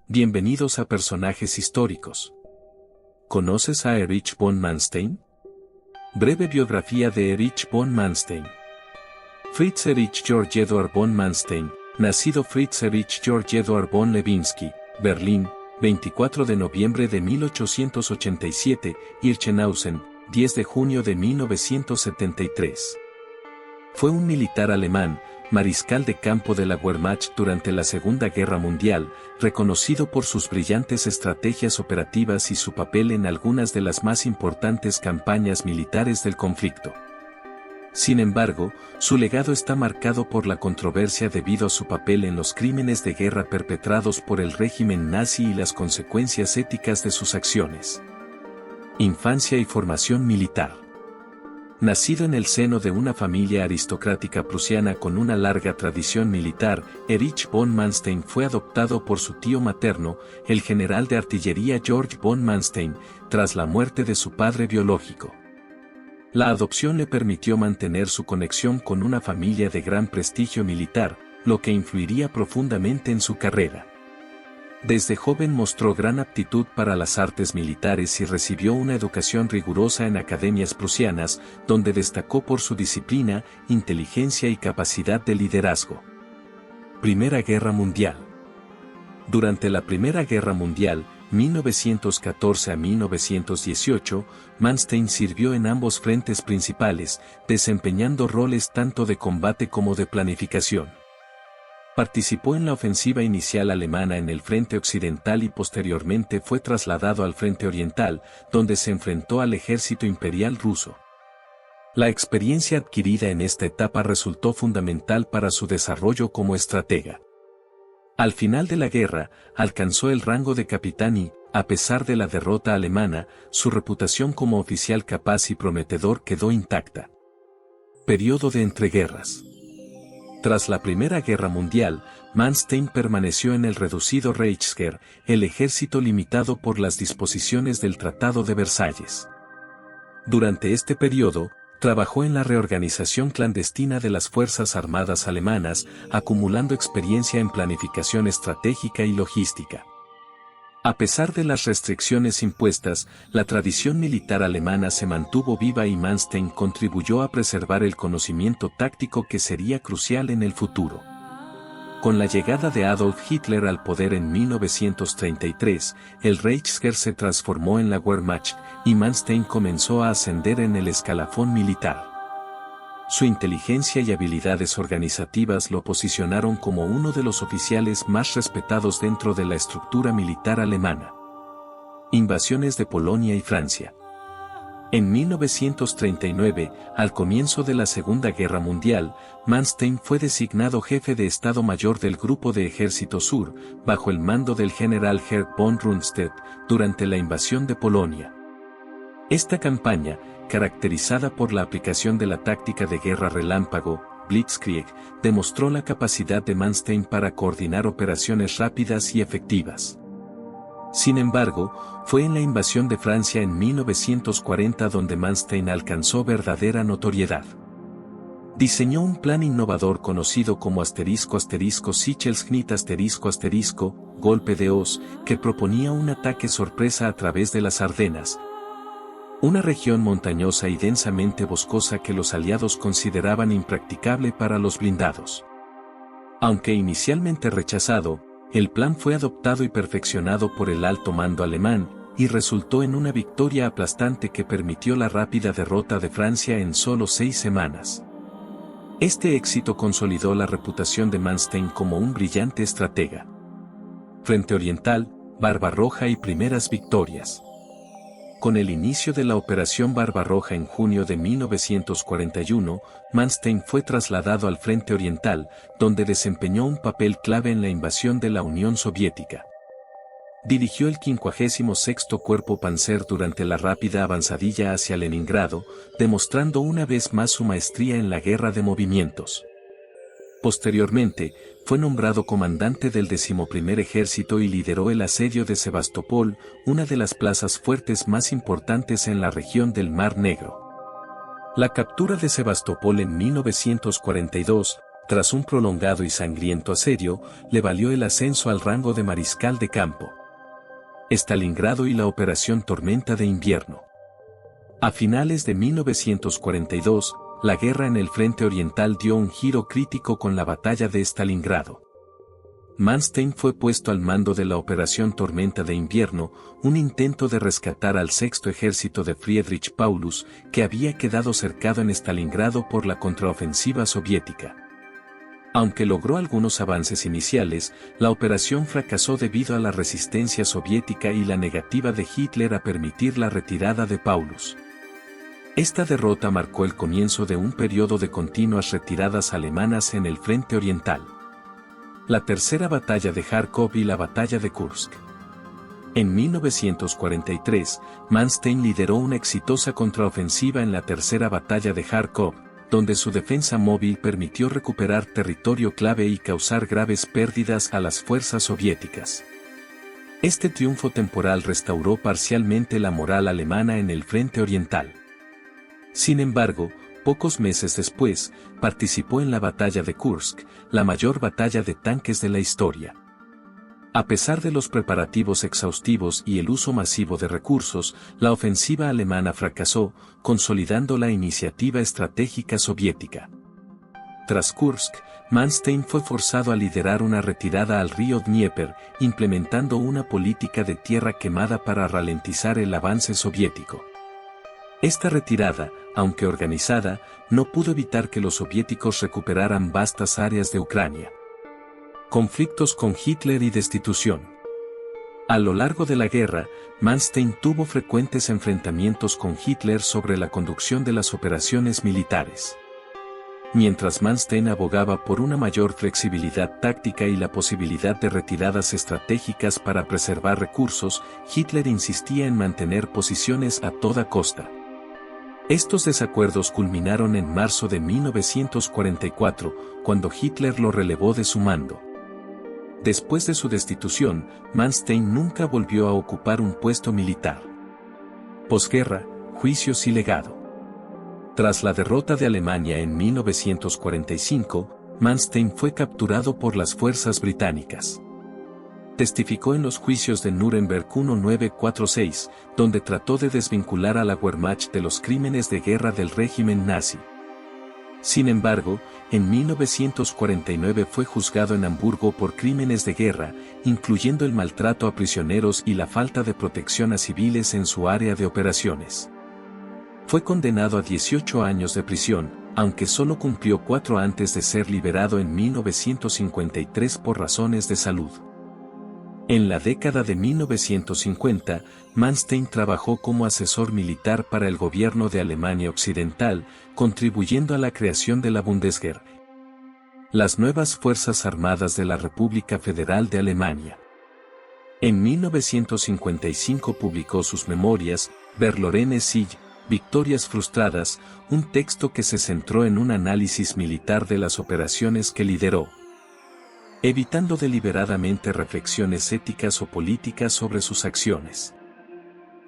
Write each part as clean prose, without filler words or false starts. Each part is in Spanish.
Bienvenidos a Personajes Históricos. ¿Conoces a Erich von Manstein? Breve biografía de Erich von Manstein. Fritz Erich Georg Eduard von Manstein, nacido Fritz Erich Georg Eduard von Lewinsky, Berlín, 24 de noviembre de 1887, Irchenhausen, 10 de junio de 1973. Fue un militar alemán, mariscal de campo de la Wehrmacht durante la Segunda Guerra Mundial, reconocido por sus brillantes estrategias operativas y su papel en algunas de las más importantes campañas militares del conflicto. Sin embargo, su legado está marcado por la controversia debido a su papel en los crímenes de guerra perpetrados por el régimen nazi y las consecuencias éticas de sus acciones. Infancia y formación militar. Nacido en el seno de una familia aristocrática prusiana con una larga tradición militar, Erich von Manstein fue adoptado por su tío materno, el general de artillería Georg von Manstein, tras la muerte de su padre biológico. La adopción le permitió mantener su conexión con una familia de gran prestigio militar, lo que influiría profundamente en su carrera. Desde joven mostró gran aptitud para las artes militares y recibió una educación rigurosa en academias prusianas, donde destacó por su disciplina, inteligencia y capacidad de liderazgo. Primera Guerra Mundial. Durante la Primera Guerra Mundial, 1914 a 1918, Manstein sirvió en ambos frentes principales, desempeñando roles tanto de combate como de planificación. Participó en la ofensiva inicial alemana en el frente occidental y posteriormente fue trasladado al frente oriental, donde se enfrentó al ejército imperial ruso. La experiencia adquirida en esta etapa resultó fundamental para su desarrollo como estratega. Al final de la guerra, alcanzó el rango de capitán y, a pesar de la derrota alemana, su reputación como oficial capaz y prometedor quedó intacta. Período de entreguerras. Tras la Primera Guerra Mundial, Manstein permaneció en el reducido Reichsheer, el ejército limitado por las disposiciones del Tratado de Versalles. Durante este periodo, trabajó en la reorganización clandestina de las Fuerzas Armadas alemanas, acumulando experiencia en planificación estratégica y logística. A pesar de las restricciones impuestas, la tradición militar alemana se mantuvo viva y Manstein contribuyó a preservar el conocimiento táctico que sería crucial en el futuro. Con la llegada de Adolf Hitler al poder en 1933, el Reichsheer se transformó en la Wehrmacht, y Manstein comenzó a ascender en el escalafón militar. Su inteligencia y habilidades organizativas lo posicionaron como uno de los oficiales más respetados dentro de la estructura militar alemana. Invasiones de Polonia y Francia. En 1939, al comienzo de la Segunda Guerra Mundial, Manstein fue designado jefe de Estado Mayor del Grupo de Ejército Sur, bajo el mando del general Gerd von Rundstedt, durante la invasión de Polonia. Esta campaña, caracterizada por la aplicación de la táctica de guerra relámpago, Blitzkrieg, demostró la capacidad de Manstein para coordinar operaciones rápidas y efectivas. Sin embargo, fue en la invasión de Francia en 1940 donde Manstein alcanzó verdadera notoriedad. Diseñó un plan innovador conocido como **Sicherheitsknitt **, golpe de hoz, que proponía un ataque sorpresa a través de las Ardenas, una región montañosa y densamente boscosa que los aliados consideraban impracticable para los blindados. Aunque inicialmente rechazado, el plan fue adoptado y perfeccionado por el alto mando alemán, y resultó en una victoria aplastante que permitió la rápida derrota de Francia en solo 6 semanas. Este éxito consolidó la reputación de Manstein como un brillante estratega. Frente Oriental, Barbarroja y primeras victorias. Con el inicio de la Operación Barbarroja en junio de 1941, Manstein fue trasladado al Frente Oriental, donde desempeñó un papel clave en la invasión de la Unión Soviética. Dirigió el 56º Cuerpo Panzer durante la rápida avanzadilla hacia Leningrado, demostrando una vez más su maestría en la guerra de movimientos. Posteriormente, fue nombrado comandante del 11º Ejército y lideró el asedio de Sebastopol, una de las plazas fuertes más importantes en la región del Mar Negro. La captura de Sebastopol en 1942 Tras un prolongado y sangriento asedio, le valió el ascenso al rango de mariscal de campo. Stalingrado y la Operación Tormenta de Invierno. A finales de 1942, la guerra en el frente oriental dio un giro crítico con la batalla de Stalingrado. Manstein fue puesto al mando de la Operación Tormenta de Invierno, un intento de rescatar al sexto ejército de Friedrich Paulus, que había quedado cercado en Stalingrado por la contraofensiva soviética. Aunque logró algunos avances iniciales, la operación fracasó debido a la resistencia soviética y la negativa de Hitler a permitir la retirada de Paulus. Esta derrota marcó el comienzo de un periodo de continuas retiradas alemanas en el frente oriental. La tercera batalla de Kharkov y la batalla de Kursk. En 1943, Manstein lideró una exitosa contraofensiva en la tercera batalla de Kharkov, donde su defensa móvil permitió recuperar territorio clave y causar graves pérdidas a las fuerzas soviéticas. Este triunfo temporal restauró parcialmente la moral alemana en el frente oriental. Sin embargo, pocos meses después, participó en la batalla de Kursk, la mayor batalla de tanques de la historia. A pesar de los preparativos exhaustivos y el uso masivo de recursos, la ofensiva alemana fracasó, consolidando la iniciativa estratégica soviética. Tras Kursk, Manstein fue forzado a liderar una retirada al río Dnieper, implementando una política de tierra quemada para ralentizar el avance soviético. Esta retirada, aunque organizada, no pudo evitar que los soviéticos recuperaran vastas áreas de Ucrania. Conflictos con Hitler y destitución. A lo largo de la guerra, Manstein tuvo frecuentes enfrentamientos con Hitler sobre la conducción de las operaciones militares. Mientras Manstein abogaba por una mayor flexibilidad táctica y la posibilidad de retiradas estratégicas para preservar recursos, Hitler insistía en mantener posiciones a toda costa. Estos desacuerdos culminaron en marzo de 1944, cuando Hitler lo relevó de su mando. Después de su destitución, Manstein nunca volvió a ocupar un puesto militar. Posguerra, juicios y legado. Tras la derrota de Alemania en 1945, Manstein fue capturado por las fuerzas británicas. Testificó en los juicios de Nuremberg 1946, donde trató de desvincular a la Wehrmacht de los crímenes de guerra del régimen nazi. Sin embargo, en 1949 fue juzgado en Hamburgo por crímenes de guerra, incluyendo el maltrato a prisioneros y la falta de protección a civiles en su área de operaciones. Fue condenado a 18 años de prisión, aunque solo cumplió 4 antes de ser liberado en 1953 por razones de salud. En la década de 1950, Manstein trabajó como asesor militar para el gobierno de Alemania Occidental, contribuyendo a la creación de la Bundeswehr, las nuevas Fuerzas Armadas de la República Federal de Alemania. En 1955 publicó sus memorias, Verlorene Sieg, Victorias Frustradas, un texto que se centró en un análisis militar de las operaciones que lideró, evitando deliberadamente reflexiones éticas o políticas sobre sus acciones.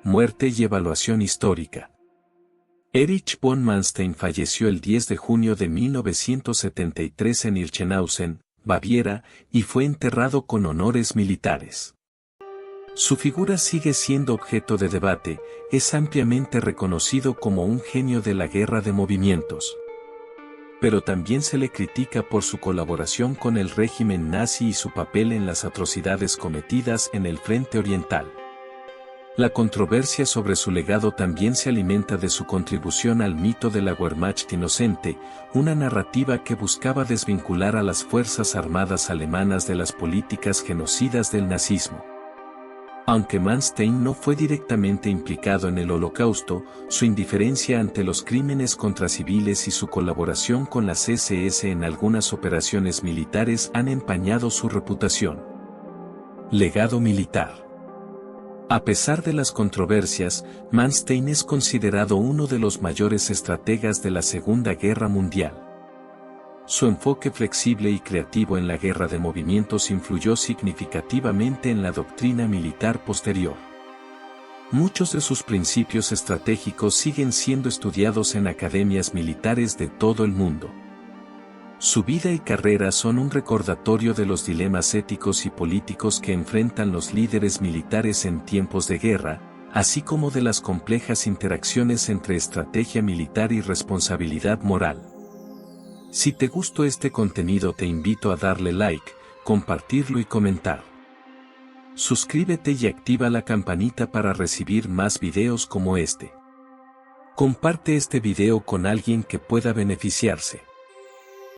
Muerte y evaluación histórica. Erich von Manstein falleció el 10 de junio de 1973 en Irchenhausen, Baviera, y fue enterrado con honores militares. Su figura sigue siendo objeto de debate, es ampliamente reconocido como un genio de la guerra de movimientos. Pero también se le critica por su colaboración con el régimen nazi y su papel en las atrocidades cometidas en el frente oriental. La controversia sobre su legado también se alimenta de su contribución al mito de la Wehrmacht inocente, una narrativa que buscaba desvincular a las Fuerzas Armadas alemanas de las políticas genocidas del nazismo. Aunque Manstein no fue directamente implicado en el Holocausto, su indiferencia ante los crímenes contra civiles y su colaboración con las SS en algunas operaciones militares han empañado su reputación. Legado militar. A pesar de las controversias, Manstein es considerado uno de los mayores estrategas de la Segunda Guerra Mundial. Su enfoque flexible y creativo en la guerra de movimientos influyó significativamente en la doctrina militar posterior. Muchos de sus principios estratégicos siguen siendo estudiados en academias militares de todo el mundo. Su vida y carrera son un recordatorio de los dilemas éticos y políticos que enfrentan los líderes militares en tiempos de guerra, así como de las complejas interacciones entre estrategia militar y responsabilidad moral. Si te gustó este contenido, te invito a darle like, compartirlo y comentar. Suscríbete y activa la campanita para recibir más videos como este. Comparte este video con alguien que pueda beneficiarse.